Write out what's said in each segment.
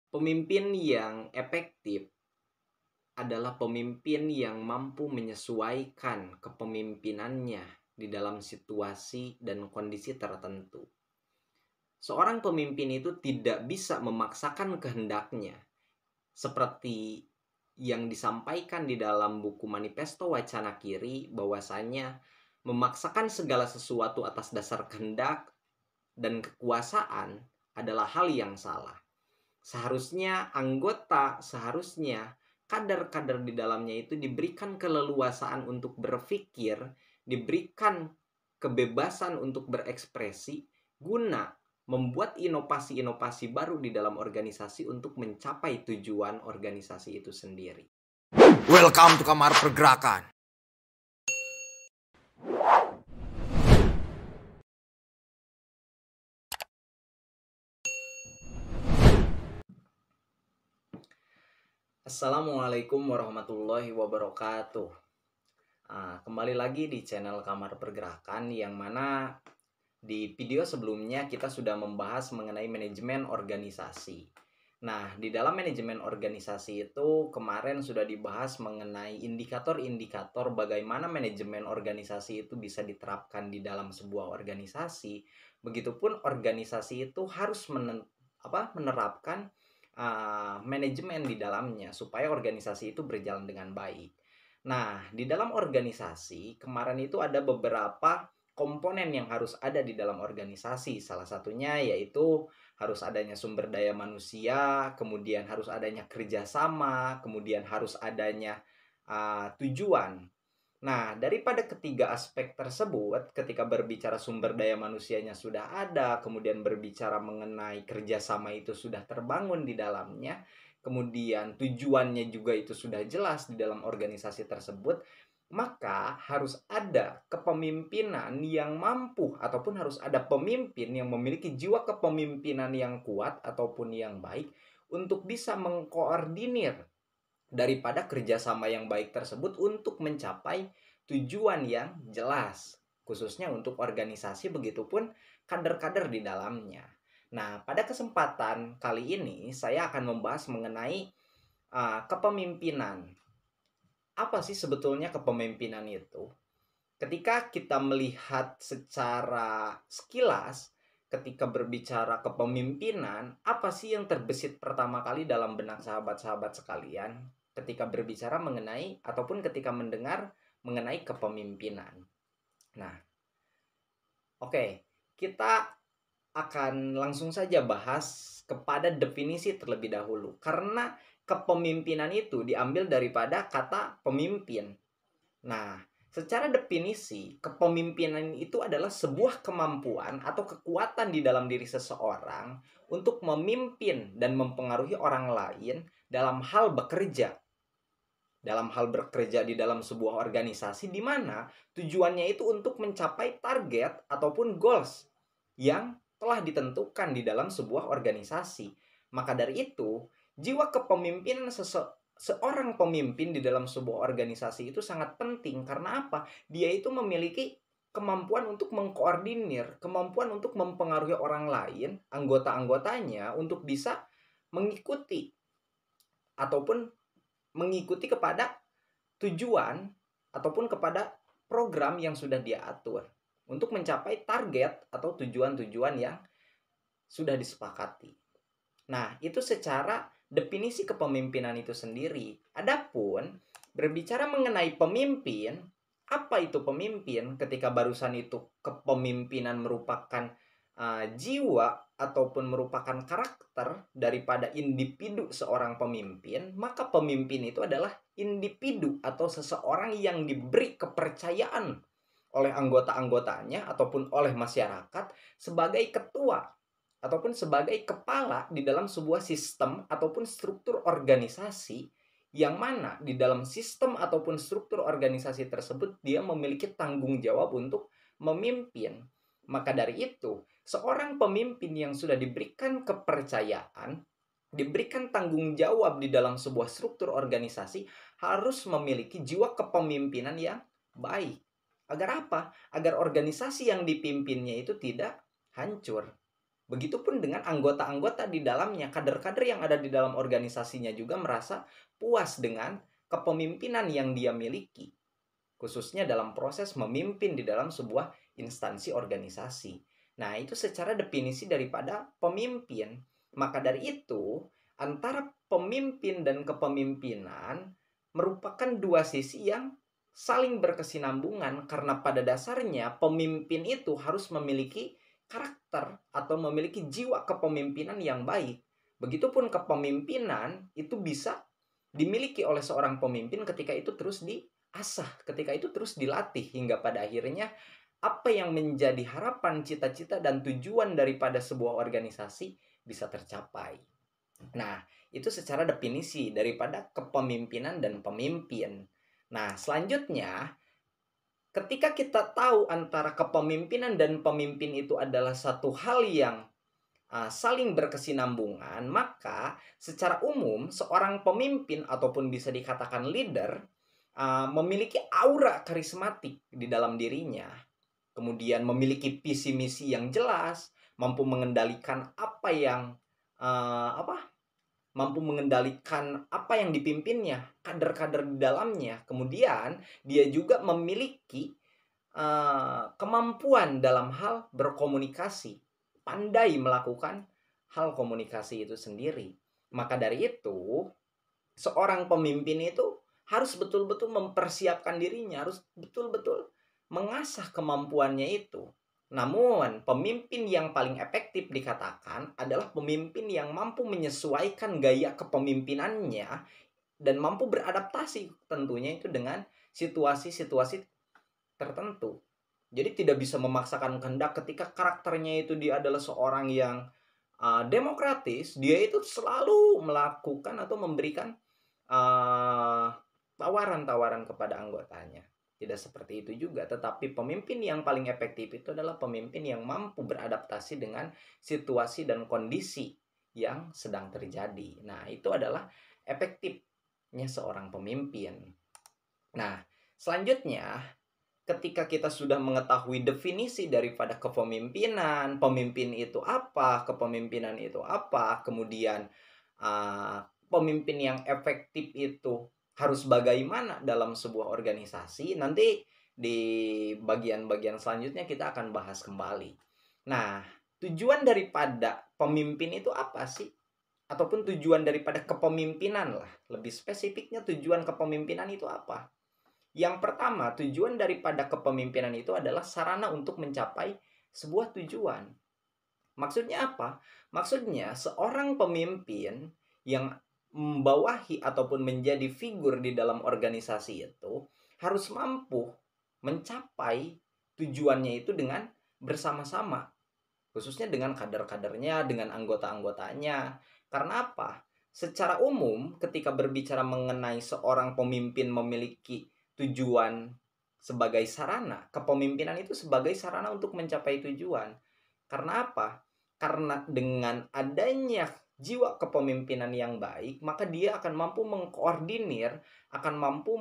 Pemimpin yang efektif adalah pemimpin yang mampu menyesuaikan kepemimpinannya di dalam situasi dan kondisi tertentu. Seorang pemimpin itu tidak bisa memaksakan kehendaknya, seperti yang disampaikan di dalam buku Manifesto Wacana Kiri, bahwasanya memaksakan segala sesuatu atas dasar kehendak dan kekuasaan adalah hal yang salah. Seharusnya kader-kader di dalamnya itu diberikan keleluasaan untuk berpikir, diberikan kebebasan untuk berekspresi, guna membuat inovasi-inovasi baru di dalam organisasi untuk mencapai tujuan organisasi itu sendiri. Welcome to Kamar Pergerakan. Assalamualaikum warahmatullahi wabarakatuh. Kembali lagi di channel Kamar Pergerakan, yang mana di video sebelumnya kita sudah membahas mengenai manajemen organisasi. Nah, di dalam manajemen organisasi itu kemarin sudah dibahas mengenai indikator-indikator bagaimana manajemen organisasi itu bisa diterapkan di dalam sebuah organisasi. Begitupun organisasi itu harus menerapkan manajemen di dalamnya supaya organisasi itu berjalan dengan baik. Nah, di dalam organisasi kemarin itu ada beberapa komponen yang harus ada di dalam organisasi. Salah satunya yaitu harus adanya sumber daya manusia, kemudian harus adanya kerjasama, kemudian harus adanya tujuan. Nah, daripada ketiga aspek tersebut, ketika berbicara sumber daya manusianya sudah ada, kemudian berbicara mengenai kerjasama itu sudah terbangun di dalamnya, kemudian tujuannya juga itu sudah jelas di dalam organisasi tersebut, maka harus ada kepemimpinan yang mampu, ataupun harus ada pemimpin yang memiliki jiwa kepemimpinan yang kuat ataupun yang baik untuk bisa mengkoordinir daripada kerjasama yang baik tersebut untuk mencapai tujuan yang jelas, khususnya untuk organisasi, begitupun kader-kader di dalamnya. Nah, pada kesempatan kali ini saya akan membahas mengenai kepemimpinan. Apa sih sebetulnya kepemimpinan itu? Ketika kita melihat secara sekilas, ketika berbicara kepemimpinan, apa sih yang terbesit pertama kali dalam benak sahabat-sahabat sekalian ketika berbicara mengenai ataupun ketika mendengar mengenai kepemimpinan? Nah, oke, kita akan langsung saja bahas kepada definisi terlebih dahulu, karena kepemimpinan itu diambil daripada kata pemimpin. Nah, secara definisi, kepemimpinan itu adalah sebuah kemampuan atau kekuatan di dalam diri seseorang untuk memimpin dan mempengaruhi orang lain dalam hal bekerja. Dalam hal bekerja di dalam sebuah organisasi, di mana tujuannya itu untuk mencapai target ataupun goals yang telah ditentukan di dalam sebuah organisasi. Maka dari itu, jiwa kepemimpinan seorang pemimpin di dalam sebuah organisasi itu sangat penting. Karena apa? Dia itu memiliki kemampuan untuk mengkoordinir, kemampuan untuk mempengaruhi orang lain, anggota-anggotanya, untuk bisa mengikuti ataupun mengikuti kepada tujuan ataupun kepada program yang sudah dia atur untuk mencapai target atau tujuan-tujuan yang sudah disepakati. Nah, itu secara definisi kepemimpinan itu sendiri. Adapun berbicara mengenai pemimpin, apa itu pemimpin? Ketika barusan itu kepemimpinan merupakan jiwa ataupun merupakan karakter daripada individu seorang pemimpin, maka pemimpin itu adalah individu atau seseorang yang diberi kepercayaan oleh anggota-anggotanya ataupun oleh masyarakat sebagai ketua ataupun sebagai kepala di dalam sebuah sistem ataupun struktur organisasi, yang mana di dalam sistem ataupun struktur organisasi tersebut dia memiliki tanggung jawab untuk memimpin. Maka dari itu, seorang pemimpin yang sudah diberikan kepercayaan, diberikan tanggung jawab di dalam sebuah struktur organisasi, harus memiliki jiwa kepemimpinan yang baik. Agar apa? Agar organisasi yang dipimpinnya itu tidak hancur. Begitupun dengan anggota-anggota di dalamnya, kader-kader yang ada di dalam organisasinya juga merasa puas dengan kepemimpinan yang dia miliki, khususnya dalam proses memimpin di dalam sebuah instansi organisasi. Nah, itu secara definisi daripada pemimpin. Maka dari itu, antara pemimpin dan kepemimpinan merupakan dua sisi yang saling berkesinambungan, karena pada dasarnya pemimpin itu harus memiliki karakter atau memiliki jiwa kepemimpinan yang baik. Begitupun kepemimpinan itu bisa dimiliki oleh seorang pemimpin ketika itu terus diasah, ketika itu terus dilatih, hingga pada akhirnya apa yang menjadi harapan, cita-cita, dan tujuan daripada sebuah organisasi bisa tercapai. Nah, itu secara definisi daripada kepemimpinan dan pemimpin. Nah, selanjutnya, ketika kita tahu antara kepemimpinan dan pemimpin itu adalah satu hal yang saling berkesinambungan, maka secara umum seorang pemimpin ataupun bisa dikatakan leader memiliki aura karismatik di dalam dirinya. Kemudian memiliki visi misi yang jelas, mampu mengendalikan mampu mengendalikan apa yang dipimpinnya, kader-kader di dalamnya. Kemudian dia juga memiliki kemampuan dalam hal berkomunikasi, pandai melakukan hal komunikasi itu sendiri. Maka dari itu, seorang pemimpin itu harus betul-betul mempersiapkan dirinya, harus betul-betul mengasah kemampuannya itu. Namun, pemimpin yang paling efektif dikatakan adalah pemimpin yang mampu menyesuaikan gaya kepemimpinannya dan mampu beradaptasi tentunya itu dengan situasi-situasi tertentu. Jadi tidak bisa memaksakan kehendak ketika karakternya itu dia adalah seorang yang demokratis, dia itu selalu melakukan atau memberikan tawaran-tawaran kepada anggotanya. Tidak seperti itu juga, tetapi pemimpin yang paling efektif itu adalah pemimpin yang mampu beradaptasi dengan situasi dan kondisi yang sedang terjadi. Nah, itu adalah efektifnya seorang pemimpin. Nah, selanjutnya, ketika kita sudah mengetahui definisi daripada kepemimpinan, pemimpin itu apa, kepemimpinan itu apa, kemudian pemimpin yang efektif itu harus bagaimana dalam sebuah organisasi, nanti di bagian-bagian selanjutnya kita akan bahas kembali. Nah, tujuan daripada pemimpin itu apa sih? Ataupun tujuan daripada kepemimpinan lah. Lebih spesifiknya tujuan kepemimpinan itu apa? Yang pertama, tujuan daripada kepemimpinan itu adalah sarana untuk mencapai sebuah tujuan. Maksudnya apa? Maksudnya seorang pemimpin yang membawahi ataupun menjadi figur di dalam organisasi itu harus mampu mencapai tujuannya itu dengan bersama-sama, khususnya dengan kader-kadernya, dengan anggota-anggotanya. Karena apa? Secara umum, ketika berbicara mengenai seorang pemimpin memiliki tujuan sebagai sarana, kepemimpinan itu sebagai sarana untuk mencapai tujuan. Karena apa? Karena dengan adanya jiwa kepemimpinan yang baik, maka dia akan mampu mengkoordinir, akan mampu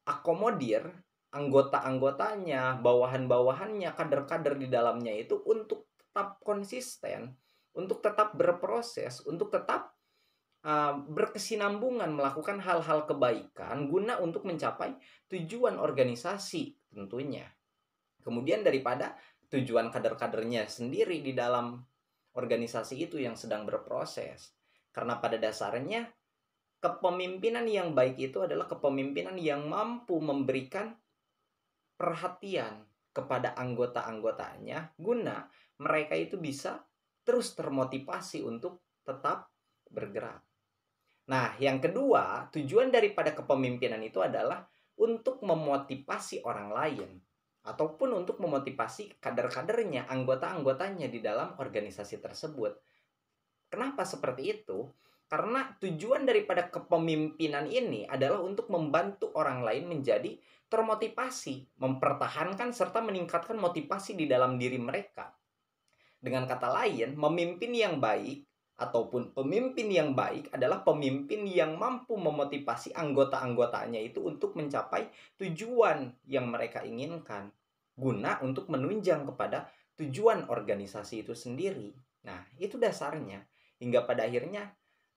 mengakomodir anggota-anggotanya, bawahan-bawahannya, kader-kader di dalamnya itu untuk tetap konsisten, untuk tetap berproses, untuk tetap berkesinambungan melakukan hal-hal kebaikan guna untuk mencapai tujuan organisasi tentunya. Kemudian daripada tujuan kader-kadernya sendiri di dalam organisasi itu yang sedang berproses. Karena pada dasarnya kepemimpinan yang baik itu adalah kepemimpinan yang mampu memberikan perhatian kepada anggota-anggotanya guna mereka itu bisa terus termotivasi untuk tetap bergerak. Nah, yang kedua, tujuan daripada kepemimpinan itu adalah untuk memotivasi orang lain ataupun untuk memotivasi kader-kadernya, anggota-anggotanya di dalam organisasi tersebut. Kenapa seperti itu? Karena tujuan daripada kepemimpinan ini adalah untuk membantu orang lain menjadi termotivasi, mempertahankan serta meningkatkan motivasi di dalam diri mereka. Dengan kata lain, memimpin yang baik ataupun pemimpin yang baik adalah pemimpin yang mampu memotivasi anggota-anggotanya itu untuk mencapai tujuan yang mereka inginkan, guna untuk menunjang kepada tujuan organisasi itu sendiri. Nah, itu dasarnya. Hingga pada akhirnya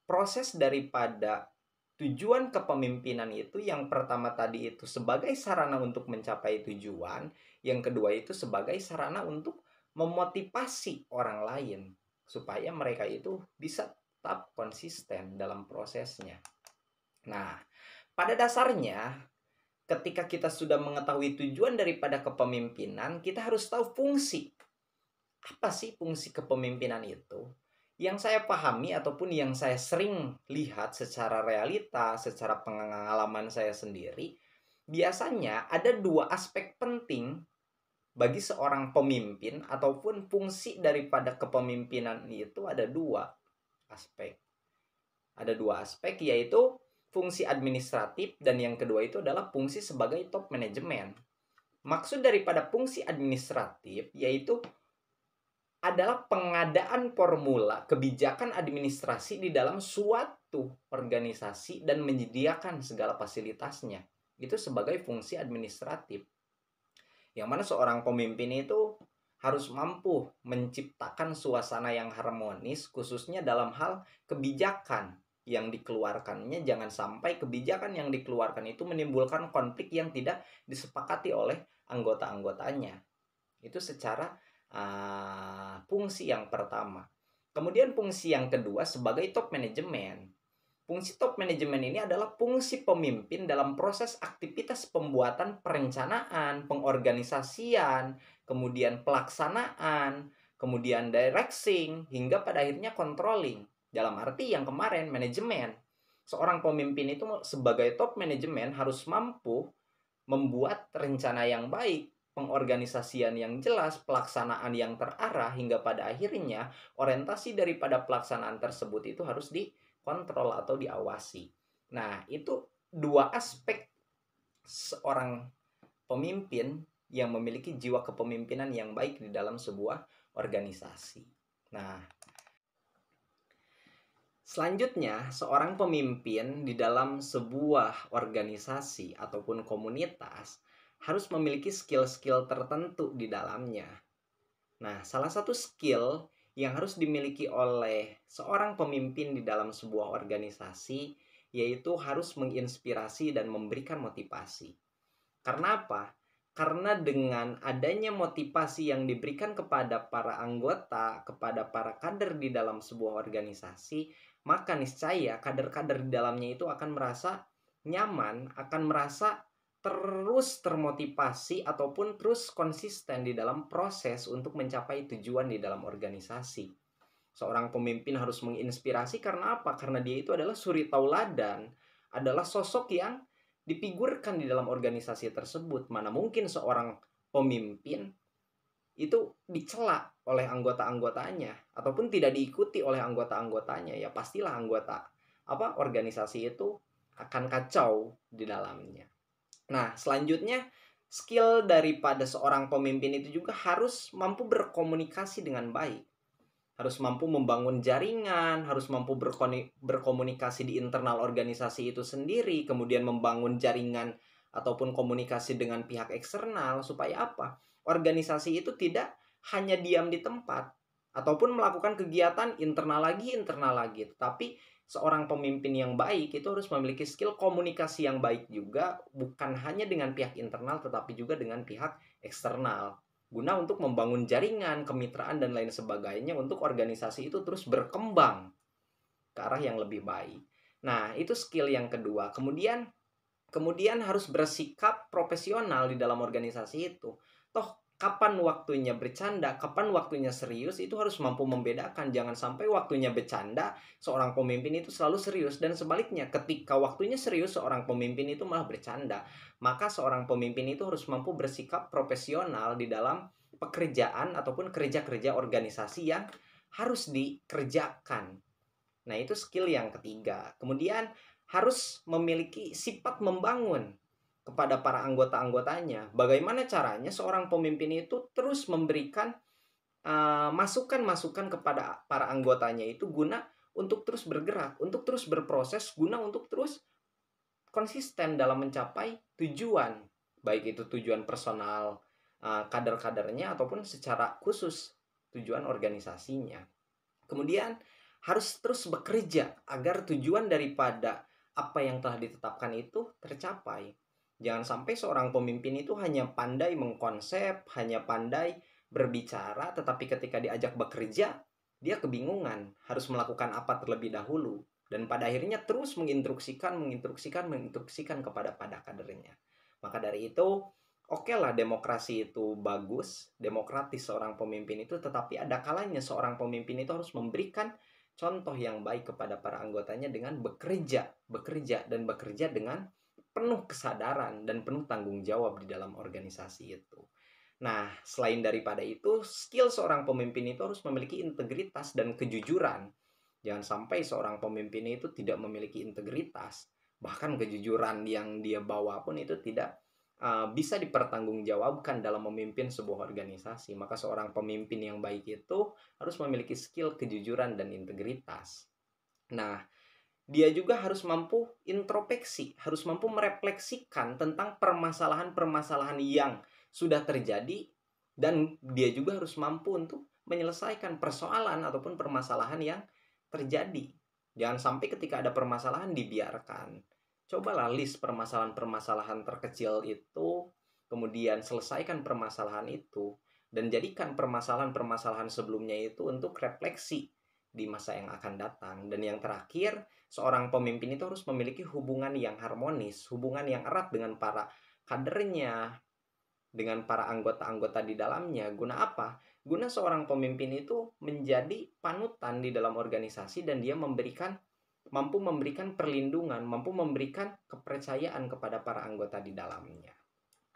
proses daripada tujuan kepemimpinan itu yang pertama tadi itu sebagai sarana untuk mencapai tujuan, yang kedua itu sebagai sarana untuk memotivasi orang lain supaya mereka itu bisa tetap konsisten dalam prosesnya. Nah, pada dasarnya ketika kita sudah mengetahui tujuan daripada kepemimpinan, kita harus tahu fungsi. Apa sih fungsi kepemimpinan itu? Yang saya pahami ataupun yang saya sering lihat secara realita, secara pengalaman saya sendiri, biasanya ada dua aspek penting bagi seorang pemimpin ataupun fungsi daripada kepemimpinan itu ada dua aspek. Ada dua aspek yaitu fungsi administratif dan yang kedua itu adalah fungsi sebagai top manajemen. Maksud daripada fungsi administratif yaitu adalah pengadaan formula kebijakan administrasi di dalam suatu organisasi dan menyediakan segala fasilitasnya. Itu sebagai fungsi administratif. Yang mana seorang pemimpin itu harus mampu menciptakan suasana yang harmonis khususnya dalam hal kebijakan yang dikeluarkannya. Jangan sampai kebijakan yang dikeluarkan itu menimbulkan konflik yang tidak disepakati oleh anggota-anggotanya. Itu secara fungsi yang pertama. Kemudian fungsi yang kedua sebagai top manajemen. Fungsi top manajemen ini adalah fungsi pemimpin dalam proses aktivitas pembuatan perencanaan, pengorganisasian, kemudian pelaksanaan, kemudian directing, hingga pada akhirnya controlling. Dalam arti yang kemarin, manajemen. Seorang pemimpin itu sebagai top manajemen harus mampu membuat rencana yang baik, pengorganisasian yang jelas, pelaksanaan yang terarah, hingga pada akhirnya orientasi daripada pelaksanaan tersebut itu harus dikontrol atau diawasi. Nah, itu dua aspek seorang pemimpin yang memiliki jiwa kepemimpinan yang baik di dalam sebuah organisasi. Nah, selanjutnya, seorang pemimpin di dalam sebuah organisasi ataupun komunitas harus memiliki skill-skill tertentu di dalamnya. Nah, salah satu skill yang harus dimiliki oleh seorang pemimpin di dalam sebuah organisasi yaitu harus menginspirasi dan memberikan motivasi. Karena apa? Karena dengan adanya motivasi yang diberikan kepada para anggota, kepada para kader di dalam sebuah organisasi, maka niscaya kader-kader di dalamnya itu akan merasa nyaman, akan merasa terus termotivasi ataupun terus konsisten di dalam proses untuk mencapai tujuan di dalam organisasi. Seorang pemimpin harus menginspirasi karena apa? Karena dia itu adalah suri tauladan, adalah sosok yang difigurkan di dalam organisasi tersebut. Mana mungkin seorang pemimpin itu dicela oleh anggota-anggotanya ataupun tidak diikuti oleh anggota-anggotanya, ya pastilah organisasi itu akan kacau di dalamnya. Nah, selanjutnya skill daripada seorang pemimpin itu juga harus mampu berkomunikasi dengan baik. Harus mampu membangun jaringan, harus mampu berkomunikasi di internal organisasi itu sendiri, kemudian membangun jaringan ataupun komunikasi dengan pihak eksternal supaya apa? Organisasi itu tidak hanya diam di tempat ataupun melakukan kegiatan internal lagi, tetapi seorang pemimpin yang baik itu harus memiliki skill komunikasi yang baik juga, bukan hanya dengan pihak internal tetapi juga dengan pihak eksternal, guna untuk membangun jaringan, kemitraan dan lain sebagainya untuk organisasi itu terus berkembang ke arah yang lebih baik. Nah, itu skill yang kedua. Kemudian harus bersikap profesional di dalam organisasi itu. Toh kapan waktunya bercanda, kapan waktunya serius, itu harus mampu membedakan. Jangan sampai waktunya bercanda, seorang pemimpin itu selalu serius. Dan sebaliknya, ketika waktunya serius, seorang pemimpin itu malah bercanda. Maka seorang pemimpin itu harus mampu bersikap profesional di dalam pekerjaan ataupun kerja-kerja organisasi yang harus dikerjakan. Nah, itu skill yang ketiga. Kemudian harus memiliki sifat membangun kepada para anggota-anggotanya. Bagaimana caranya seorang pemimpin itu terus memberikan masukan-masukan kepada para anggotanya itu guna untuk terus bergerak, untuk terus berproses, guna untuk terus konsisten dalam mencapai tujuan. Baik itu tujuan personal kader-kadernya ataupun secara khusus tujuan organisasinya. Kemudian harus terus bekerja agar tujuan daripada apa yang telah ditetapkan itu tercapai. Jangan sampai seorang pemimpin itu hanya pandai mengkonsep, hanya pandai berbicara, tetapi ketika diajak bekerja, dia kebingungan harus melakukan apa terlebih dahulu. Dan pada akhirnya terus menginstruksikan kepada kadernya. Maka dari itu, oke lah demokrasi itu bagus, demokratis seorang pemimpin itu, tetapi ada kalanya seorang pemimpin itu harus memberikan contoh yang baik kepada para anggotanya dengan bekerja dengan penuh kesadaran dan penuh tanggung jawab di dalam organisasi itu. Nah, selain daripada itu, skill seorang pemimpin itu harus memiliki integritas dan kejujuran. Jangan sampai seorang pemimpin itu tidak memiliki integritas, bahkan kejujuran yang dia bawa pun itu tidak bisa dipertanggungjawabkan dalam memimpin sebuah organisasi. Maka seorang pemimpin yang baik itu harus memiliki skill kejujuran dan integritas. Nah, dia juga harus mampu introspeksi, harus mampu merefleksikan tentang permasalahan-permasalahan yang sudah terjadi, dan dia juga harus mampu untuk menyelesaikan persoalan ataupun permasalahan yang terjadi. Jangan sampai ketika ada permasalahan dibiarkan. Cobalah list permasalahan-permasalahan terkecil itu, kemudian selesaikan permasalahan itu, dan jadikan permasalahan-permasalahan sebelumnya itu untuk refleksi di masa yang akan datang. Dan yang terakhir, seorang pemimpin itu harus memiliki hubungan yang harmonis, hubungan yang erat dengan para kadernya, dengan para anggota-anggota di dalamnya. Guna apa? Guna seorang pemimpin itu menjadi panutan di dalam organisasi, dan dia mampu memberikan perlindungan, mampu memberikan kepercayaan kepada para anggota di dalamnya.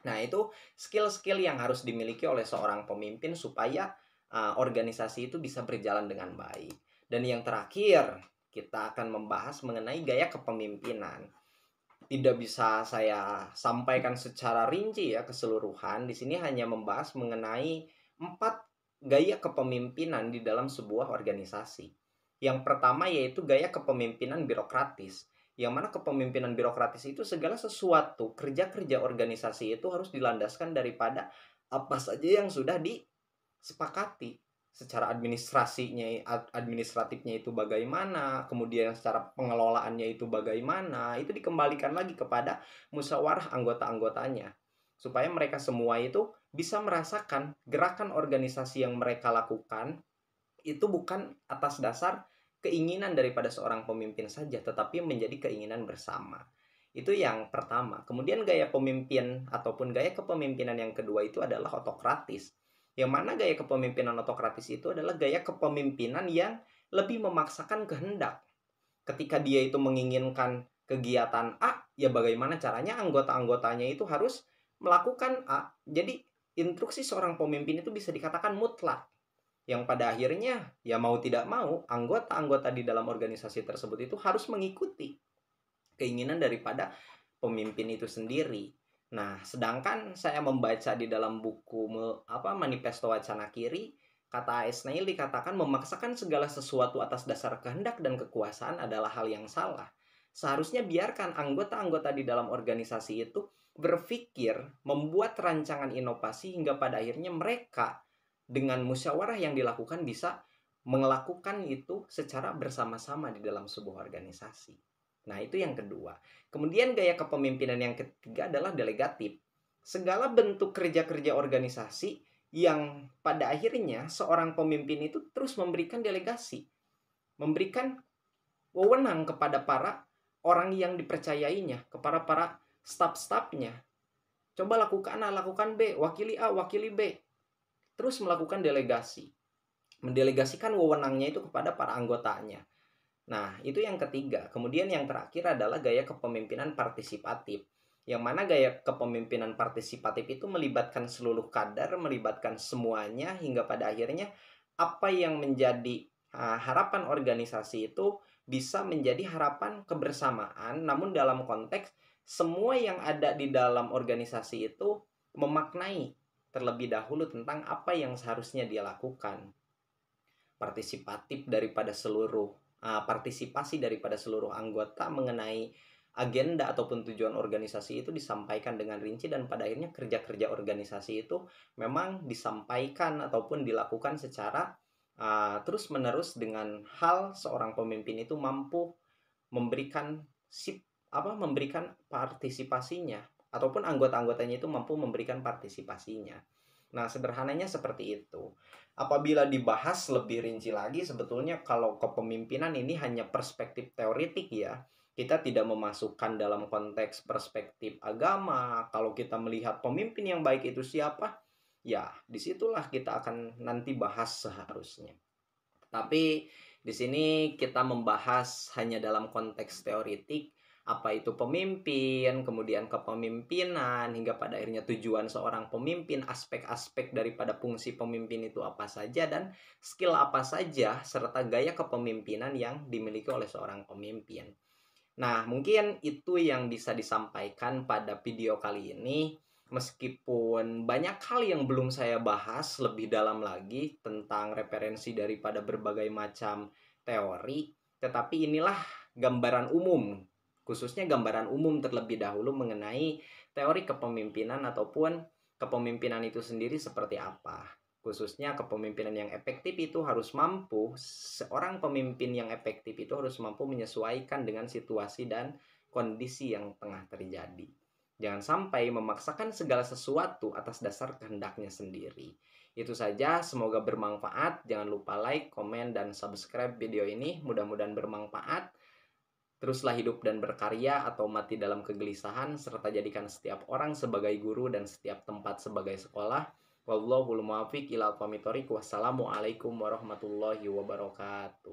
Nah, itu skill-skill yang harus dimiliki oleh seorang pemimpin supaya organisasi itu bisa berjalan dengan baik. Dan yang terakhir, kita akan membahas mengenai gaya kepemimpinan. Tidak bisa saya sampaikan secara rinci ya keseluruhan. Di sini hanya membahas mengenai 4 gaya kepemimpinan di dalam sebuah organisasi. Yang pertama yaitu gaya kepemimpinan birokratis. Yang mana kepemimpinan birokratis itu segala sesuatu, kerja-kerja organisasi itu harus dilandaskan daripada apa saja yang sudah disepakati. Secara administratifnya itu bagaimana, kemudian secara pengelolaannya itu bagaimana, itu dikembalikan lagi kepada musyawarah anggota-anggotanya, supaya mereka semua itu bisa merasakan gerakan organisasi yang mereka lakukan itu bukan atas dasar keinginan daripada seorang pemimpin saja, tetapi menjadi keinginan bersama. Itu yang pertama. Kemudian gaya pemimpin ataupun gaya kepemimpinan yang kedua itu adalah otokratis. Yang mana gaya kepemimpinan otokratis itu adalah gaya kepemimpinan yang lebih memaksakan kehendak. Ketika dia itu menginginkan kegiatan A, ya bagaimana caranya anggota-anggotanya itu harus melakukan A. Jadi instruksi seorang pemimpin itu bisa dikatakan mutlak, yang pada akhirnya ya mau tidak mau anggota-anggota di dalam organisasi tersebut itu harus mengikuti keinginan daripada pemimpin itu sendiri. Nah, sedangkan saya membaca di dalam buku Manifesto Wacana Kiri, kata Aesnail dikatakan memaksakan segala sesuatu atas dasar kehendak dan kekuasaan adalah hal yang salah. Seharusnya biarkan anggota-anggota di dalam organisasi itu berpikir, membuat rancangan inovasi hingga pada akhirnya mereka dengan musyawarah yang dilakukan bisa melakukan itu secara bersama-sama di dalam sebuah organisasi. Nah, itu yang kedua. Kemudian gaya kepemimpinan yang ketiga adalah delegatif. Segala bentuk kerja-kerja organisasi yang pada akhirnya seorang pemimpin itu terus memberikan delegasi, memberikan wewenang kepada para orang yang dipercayainya, kepada para staf-stafnya. Coba lakukan A, lakukan B, wakili A, wakili B. Terus melakukan delegasi. Mendelegasikan wewenangnya itu kepada para anggotanya. Nah, itu yang ketiga. Kemudian yang terakhir adalah gaya kepemimpinan partisipatif. Yang mana gaya kepemimpinan partisipatif itu melibatkan seluruh kader, melibatkan semuanya, hingga pada akhirnya apa yang menjadi harapan organisasi itu bisa menjadi harapan kebersamaan, namun dalam konteks semua yang ada di dalam organisasi itu memaknai terlebih dahulu tentang apa yang seharusnya dia lakukan. Partisipasi daripada seluruh anggota mengenai agenda ataupun tujuan organisasi itu disampaikan dengan rinci, dan pada akhirnya kerja-kerja organisasi itu memang disampaikan ataupun dilakukan secara terus-menerus, dengan hal seorang pemimpin itu mampu memberikan memberikan partisipasinya, ataupun anggota-anggotanya itu mampu memberikan partisipasinya. Nah, sederhananya seperti itu. Apabila dibahas lebih rinci lagi, sebetulnya kalau kepemimpinan ini hanya perspektif teoritik ya. Kita tidak memasukkan dalam konteks perspektif agama. Kalau kita melihat pemimpin yang baik itu siapa, ya disitulah kita akan nanti bahas seharusnya. Tapi di sini kita membahas hanya dalam konteks teoritik, apa itu pemimpin, kemudian kepemimpinan, hingga pada akhirnya tujuan seorang pemimpin, aspek-aspek daripada fungsi pemimpin itu apa saja, dan skill apa saja, serta gaya kepemimpinan yang dimiliki oleh seorang pemimpin. Nah, mungkin itu yang bisa disampaikan pada video kali ini. Meskipun banyak hal yang belum saya bahas lebih dalam lagi tentang referensi daripada berbagai macam teori, tetapi inilah gambaran umum, khususnya gambaran umum terlebih dahulu mengenai teori kepemimpinan ataupun kepemimpinan itu sendiri seperti apa. Khususnya kepemimpinan yang efektif itu harus mampu, seorang pemimpin yang efektif itu harus mampu menyesuaikan dengan situasi dan kondisi yang tengah terjadi. Jangan sampai memaksakan segala sesuatu atas dasar kehendaknya sendiri. Itu saja, semoga bermanfaat. Jangan lupa like, komen, dan subscribe video ini. Mudah-mudahan bermanfaat. Teruslah hidup dan berkarya atau mati dalam kegelisahan, serta jadikan setiap orang sebagai guru dan setiap tempat sebagai sekolah. Wallahul muwaffiq ila aqwamit thoriq. Wassalamualaikum warahmatullahi wabarakatuh.